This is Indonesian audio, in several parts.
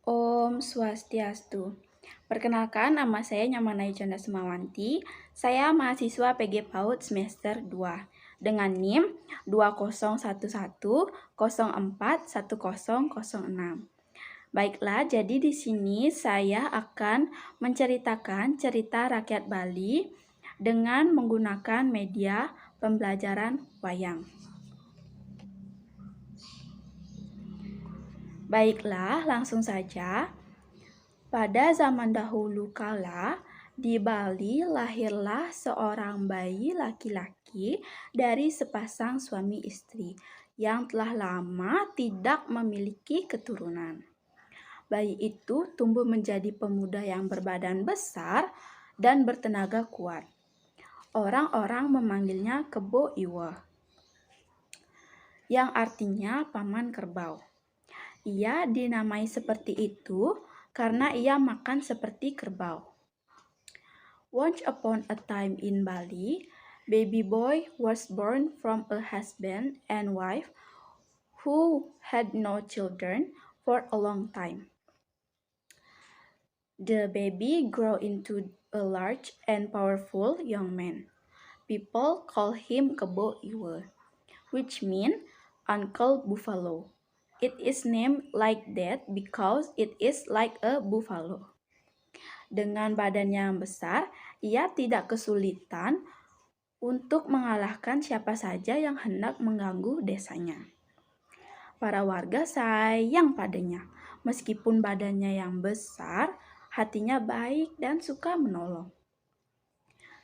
Om Swastiastu. Perkenalkan, nama saya Nyamanai Canda Semawanti. Saya mahasiswa PG PAUD semester 2 dengan NIM 2011041006. Baiklah, jadi di sini saya akan menceritakan cerita rakyat Bali dengan menggunakan media pembelajaran wayang. Baiklah, langsung saja. Pada zaman dahulu kala, di Bali lahirlah seorang bayi laki-laki dari sepasang suami istri yang telah lama tidak memiliki keturunan. Bayi itu tumbuh menjadi pemuda yang berbadan besar dan bertenaga kuat. Orang-orang memanggilnya Kebo Iwa, yang artinya paman kerbau. Ia dinamai seperti itu karena ia makan seperti kerbau. Once upon a time in Bali, baby boy was born from a husband and wife who had no children for a long time. The baby grew into a large and powerful young man. People call him Kebo Iwa, which means Uncle Buffalo. It is named like that because it is like a buffalo. Dengan badannya yang besar, ia tidak kesulitan untuk mengalahkan siapa saja yang hendak mengganggu desanya. Para warga sayang padanya, meskipun badannya yang besar, hatinya baik dan suka menolong.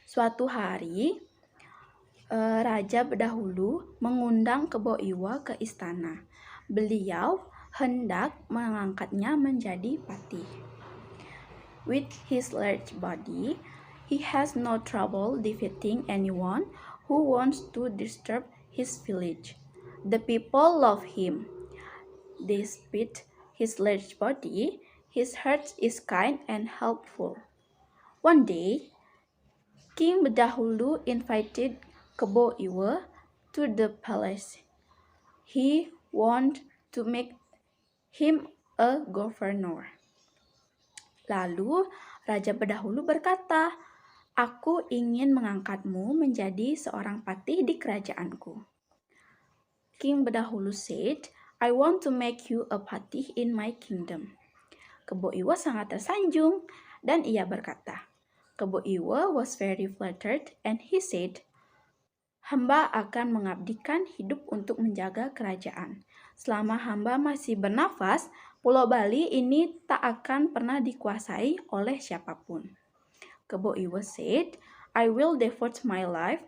Suatu hari, Raja Bedahulu mengundang Kebo Iwa ke istana. Beliau hendak mengangkatnya menjadi patih. With his large body, he has no trouble defeating anyone who wants to disturb his village. The people love him. Despite his large body, his heart is kind and helpful. One day, King Bedahulu invited Kebo Iwa to the palace. He wanted to make him a governor. Lalu Raja Bedahulu berkata, "Aku ingin mengangkatmu menjadi seorang patih di kerajaanku." King Bedahulu said, "I want to make you a patih in my kingdom." Kebo Iwa sangat tersanjung dan ia berkata, Kebo Iwa was very flattered and he said, "Hamba akan mengabdikan hidup untuk menjaga kerajaan. Selama hamba masih bernafas, Pulau Bali ini tak akan pernah dikuasai oleh siapapun." Kebo Iwa said, "I will devote my life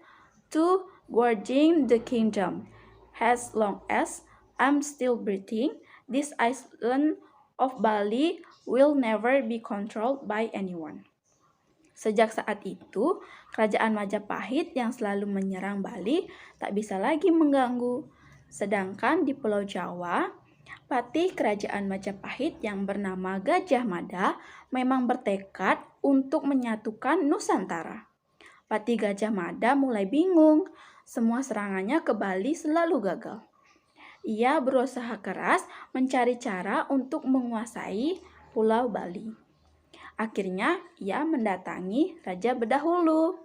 to guarding the kingdom. As long as I'm still breathing, this island of Bali will never be controlled by anyone." Sejak saat itu, kerajaan Majapahit yang selalu menyerang Bali tak bisa lagi mengganggu. Sedangkan di Pulau Jawa, patih kerajaan Majapahit yang bernama Gajah Mada memang bertekad untuk menyatukan Nusantara. Patih Gajah Mada mulai bingung, semua serangannya ke Bali selalu gagal. Ia berusaha keras mencari cara untuk menguasai Pulau Bali. Akhirnya, ia mendatangi Raja Bedahulu.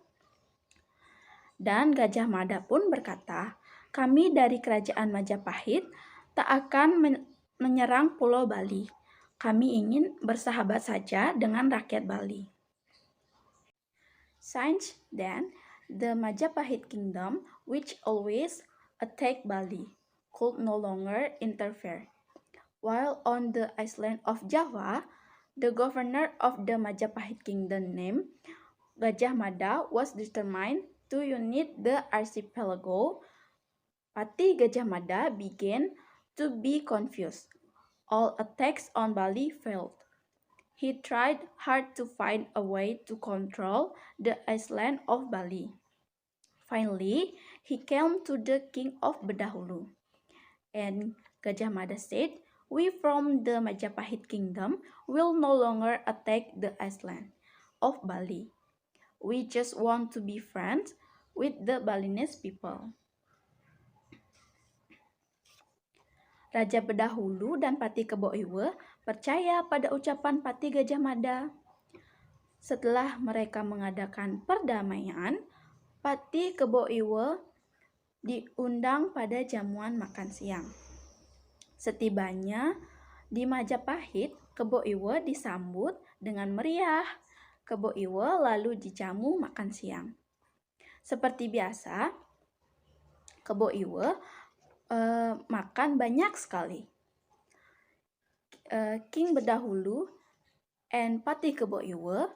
Dan Gajah Mada pun berkata, "Kami dari kerajaan Majapahit tak akan menyerang Pulau Bali. Kami ingin bersahabat saja dengan rakyat Bali." Since then, the Majapahit kingdom, which always attacked Bali, could no longer interfere. While on the island of Java, the governor of the Majapahit kingdom named Gajah Mada was determined to unite the archipelago. Patih Gajah Mada began to be confused. All attacks on Bali failed. He tried hard to find a way to control the island of Bali. Finally, he came to the king of Bedahulu. And Gajah Mada said, "We from the Majapahit kingdom will no longer attack the island of Bali. We just want to be friends with the Balinese people." Raja Bedahulu dan Patih Kebo Iwa percaya pada ucapan Patih Gajah Mada. Setelah mereka mengadakan perdamaian, Patih Kebo Iwa diundang pada jamuan makan siang. Setibanya di Majapahit, Kebo Iwa disambut dengan meriah. Kebo Iwa lalu dijamu makan siang. Seperti biasa, Kebo Iwa makan banyak sekali. King Bedahulu and Patih Kebo Iwa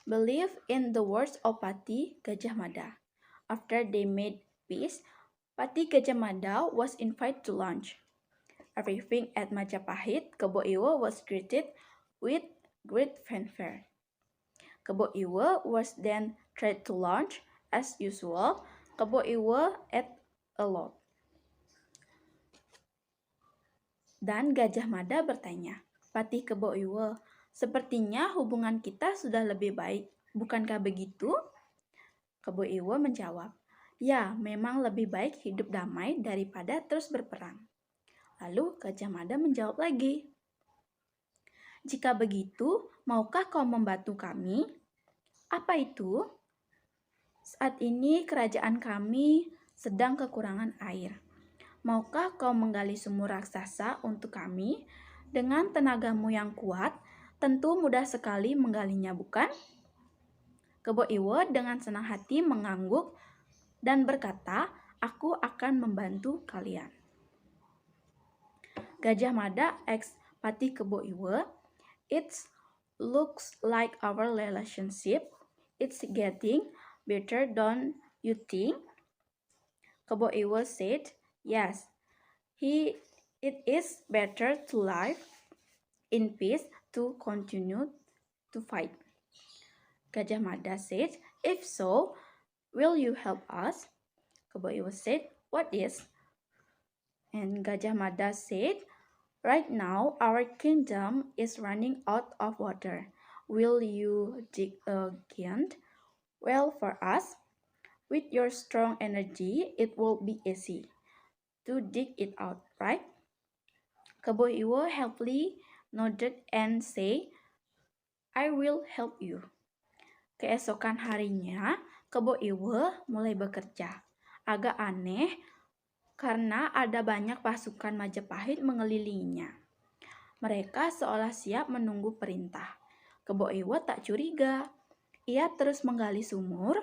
believe in the words of Patih Gajah Mada. After they made peace, Patih Gajah Mada was invited to lunch. Arriving at Majapahit, Kebo Iwa was greeted with great fanfare. Kebo Iwa was then treated to lunch. As usual, Kebo Iwa ate a lot. Dan Gajah Mada bertanya, Patih Kebo Iwa, sepertinya hubungan kita sudah lebih baik, bukankah begitu? Kebo Iwa menjawab, ya memang lebih baik hidup damai daripada terus berperang. Lalu Gajah Mada menjawab lagi, jika begitu, maukah kau membantu kami? Apa itu? Saat ini kerajaan kami sedang kekurangan air. Maukah kau menggali sumur raksasa untuk kami? Dengan tenagamu yang kuat, tentu mudah sekali menggalinya, bukan? Kebo Iwa dengan senang hati mengangguk dan berkata, aku akan membantu kalian. Gajah Mada asked Patih Kebo Iwa, it looks like our relationship. It's getting better, don't you think? Kebo Iwa said, yes, it is better to live in peace to continue to fight. Gajah Mada said, if so, will you help us? Kebo Iwa said, what is? And Gajah Mada said, right now our kingdom is running out of water. Will you dig again? Well, for us, with your strong energy, it will be easy to dig it out, right? Kebo Iwa helpfully nodded and say, I will help you. Keesokan harinya, Kebo Iwa mulai bekerja. Agak aneh karena ada banyak pasukan Majapahit mengelilinginya. Mereka seolah siap menunggu perintah. Kebo Iwa tak curiga. Ia terus menggali sumur.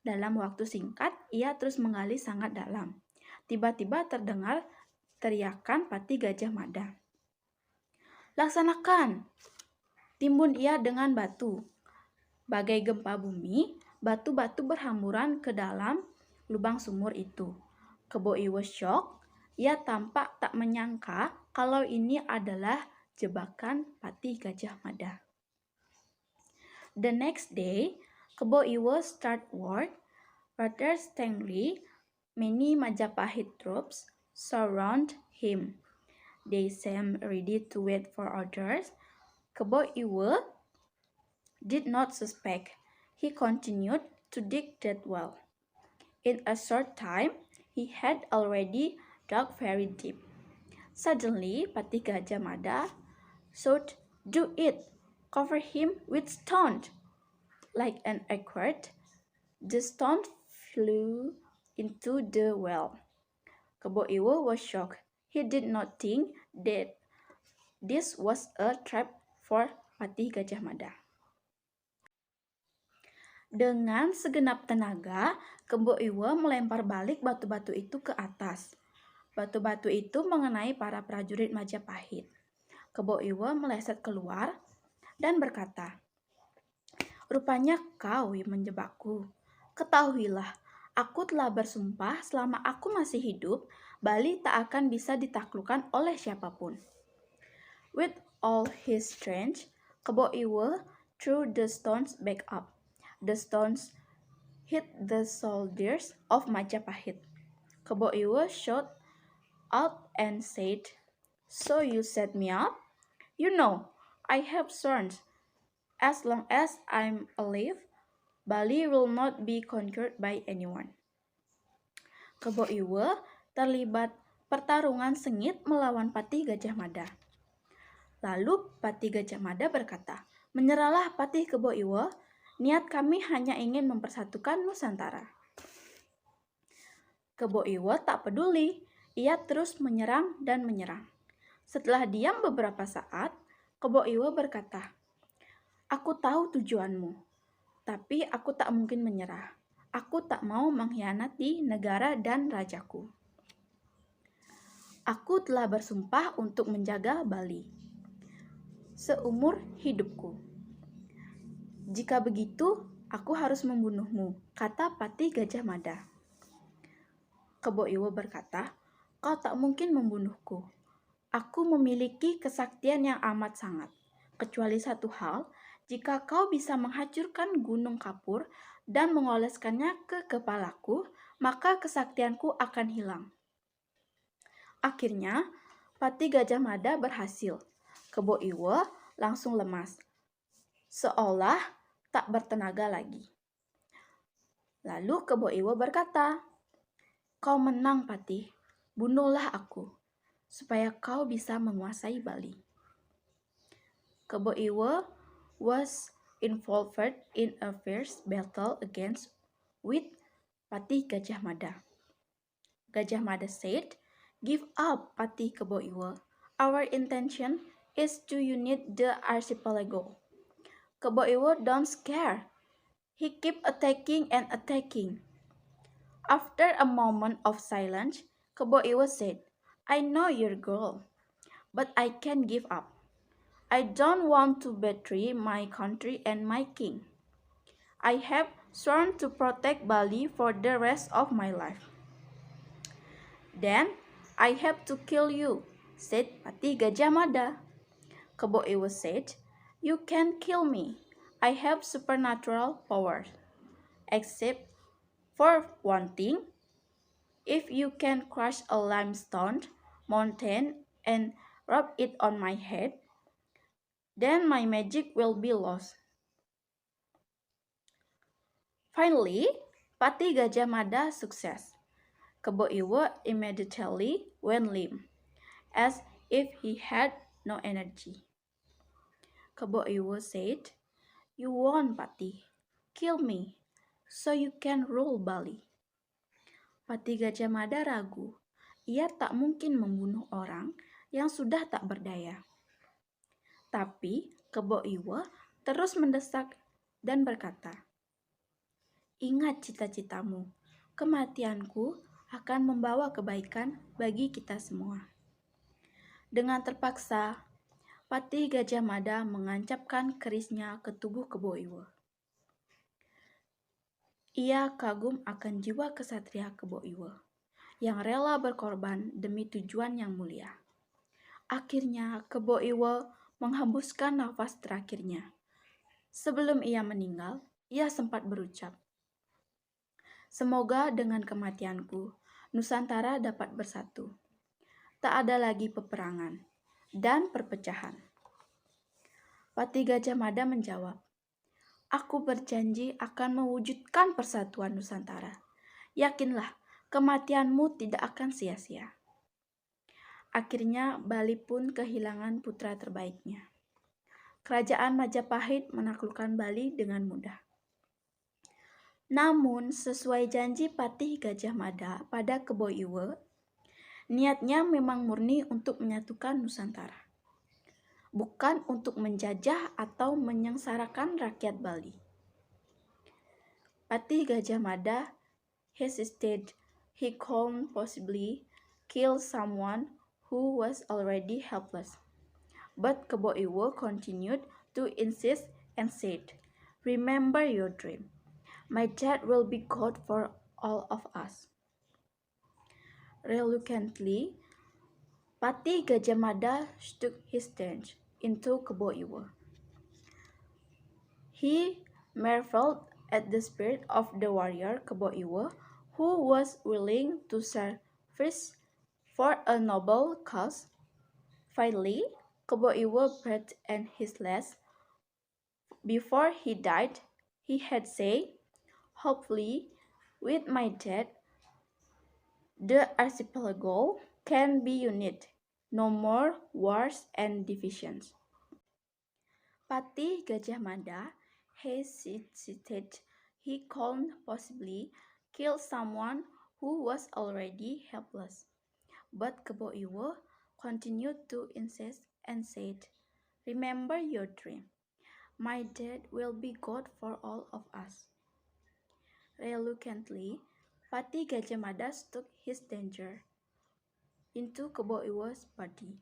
Dalam waktu singkat, ia terus menggali sangat dalam. Tiba-tiba terdengar teriakan Patih Gajah Mada. Laksanakan! Timbun ia dengan batu. Bagai gempa bumi, batu-batu berhamburan ke dalam lubang sumur itu. Kebo Iwa shock. Ia tampak tak menyangka kalau ini adalah jebakan Patih Gajah Mada. The next day, Kebo Iwa start work. Rather strangely, many Majapahit troops surround him. They seem ready to wait for orders. Kebo Iwa did not suspect. He continued to dig that well. In a short time, he had already dug very deep. Suddenly, Patih Gajah Mada shouted, do it! Cover him with stones! Like an acorn, the stone flew into the well. Kebo Iwa was shocked. He did not think that this was a trap for Patih Gajah Mada. Dengan segenap tenaga, Kebo Iwa melempar balik batu-batu itu ke atas. Batu-batu itu mengenai para prajurit Majapahit. Kebo Iwa meleset keluar dan berkata, rupanya kau yang menjebakku. Ketahuilah, aku telah bersumpah selama aku masih hidup, Bali tak akan bisa ditaklukkan oleh siapapun. With all his strength, Kebo Iwa threw the stones back up. The stones hit the soldiers of Majapahit. Kebo Iwa shot out and said, so you set me up? You know, I have sworn, as long as I'm alive, Bali will not be conquered by anyone. Kebo Iwa terlibat pertarungan sengit melawan Patih Gajah Mada. Lalu Patih Gajah Mada berkata, "Menyerahlah Patih Kebo Iwo, niat kami hanya ingin mempersatukan Nusantara." Kebo Iwo tak peduli, ia terus menyerang dan menyerang. Setelah diam beberapa saat, Kebo Iwo berkata, "Aku tahu tujuanmu, tapi aku tak mungkin menyerah. Aku tak mau mengkhianati negara dan rajaku. Aku telah bersumpah untuk menjaga Bali seumur hidupku. Jika begitu, aku harus membunuhmu," kata Patih Gajah Mada. Kebo Iwo berkata, "Kau tak mungkin membunuhku. Aku memiliki kesaktian yang amat sangat. Kecuali satu hal, jika kau bisa menghancurkan gunung kapur dan mengoleskannya ke kepalaku, maka kesaktianku akan hilang." Akhirnya, Patih Gajah Mada berhasil. Kebo Iwo langsung lemas, seolah tak bertenaga lagi. Lalu Kebo Iwo berkata, "Kau menang, Patih. Bunuhlah aku, supaya kau bisa menguasai Bali." Kebo Iwo was involved in a fierce battle against with Patih Gajah Mada. Gajah Mada said, "Give up, Patih Kebo Iwo. Our intention is to unite the archipelago." Kebo Iwo don't scare. He kept attacking and attacking. After a moment of silence, Kebo Iwo said, "I know your goal, but I can't give up. I don't want to betray my country and my king. I have sworn to protect Bali for the rest of my life." "Then I have to kill you," said Patih Gajah Mada. Kebo Iwo said, "You can't kill me. I have supernatural powers. Except for one thing, if you can crush a limestone mountain and rub it on my head, then my magic will be lost." Finally, Patih Gajah Mada sukses. Kebo Iwo immediately went limp, as if he had no energy. Kebo Iwo said, "You won, Patih. Kill me, so you can rule Bali." Patih Gajah Mada ragu. Ia tak mungkin membunuh orang yang sudah tak berdaya. Tapi Kebo Iwo terus mendesak dan berkata, "Ingat cita-citamu. Kematianku akan membawa kebaikan bagi kita semua." Dengan terpaksa, Patih Gajah Mada mengancapkan kerisnya ke tubuh Kebo Iwo. Ia kagum akan jiwa kesatria Kebo Iwo yang rela berkorban demi tujuan yang mulia. Akhirnya Kebo Iwo menghembuskan nafas terakhirnya. Sebelum ia meninggal, ia sempat berucap, "Semoga dengan kematianku, Nusantara dapat bersatu. Tak ada lagi peperangan dan perpecahan." Patih Gajah Mada menjawab, "Aku berjanji akan mewujudkan persatuan Nusantara. Yakinlah, kematianmu tidak akan sia-sia." Akhirnya Bali pun kehilangan putra terbaiknya. Kerajaan Majapahit menaklukkan Bali dengan mudah. Namun, sesuai janji Patih Gajah Mada pada Kebo Iwo, niatnya memang murni untuk menyatukan Nusantara, bukan untuk menjajah atau menyengsarakan rakyat Bali. Patih Gajah Mada hesitated. He could possibly kill someone who was already helpless. But Kebo Iwo continued to insist and said, "Remember your dream. My dad will be God for all of us." Reluctantly, Patih Gajah Mada stuck his stand into Kebo Iwo. He marveled at the spirit of the warrior Kebo Iwo, who was willing to sacrifice for a noble cause. Finally, Kebo Iwo breathed in his last. Before he died, he had said, "Hopefully, with my death, the archipelago can be united No more wars and divisions. Patih Gajah Mada hesitated. He could possibly kill someone who was already helpless. But Kebo Iwo continued to insist and said, "Remember your dream. My dad will be God for all of us." Reluctantly, Patih Gajah Mada took his danger into Kebo Iwo's body.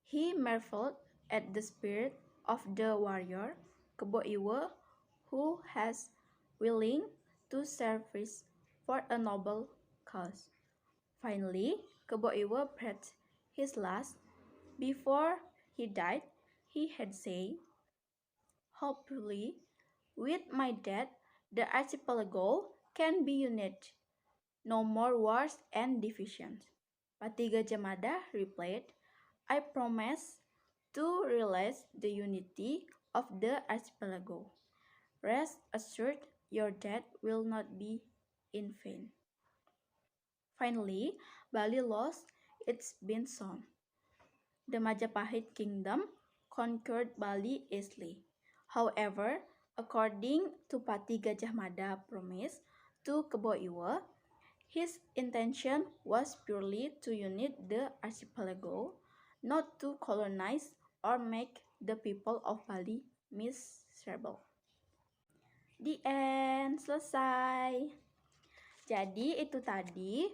He marveled at the spirit of the warrior, Kebo Iwo, who has willing to service for a noble cause. Finally, Kebo Iwo breathed his last. Before he died, he had said, "Hopefully, with my death, the archipelago can be united. No more wars and divisions." Patih Gajah Mada replied, "I promise to realize the unity of the archipelago. Rest assured, your death will not be in vain." Finally, Bali lost its Binson. The Majapahit kingdom conquered Bali easily. However, according to Patih Gajah Mada promise to Kebo Iwo, his intention was purely to unite the archipelago, not to colonize or make the people of Bali miserable. The end, selesai. Jadi itu tadi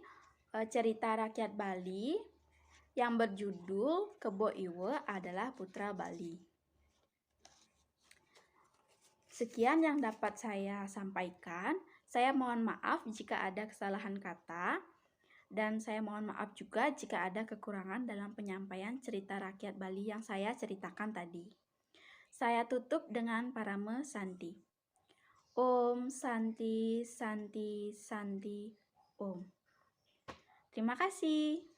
cerita rakyat Bali yang berjudul Kebo Iwo adalah Putra Bali. Sekian yang dapat saya sampaikan. Saya mohon maaf jika ada kesalahan kata, dan saya mohon maaf juga jika ada kekurangan dalam penyampaian cerita rakyat Bali yang saya ceritakan tadi. Saya tutup dengan Parame Santi. Om Santi Santi Santi Om. Terima kasih.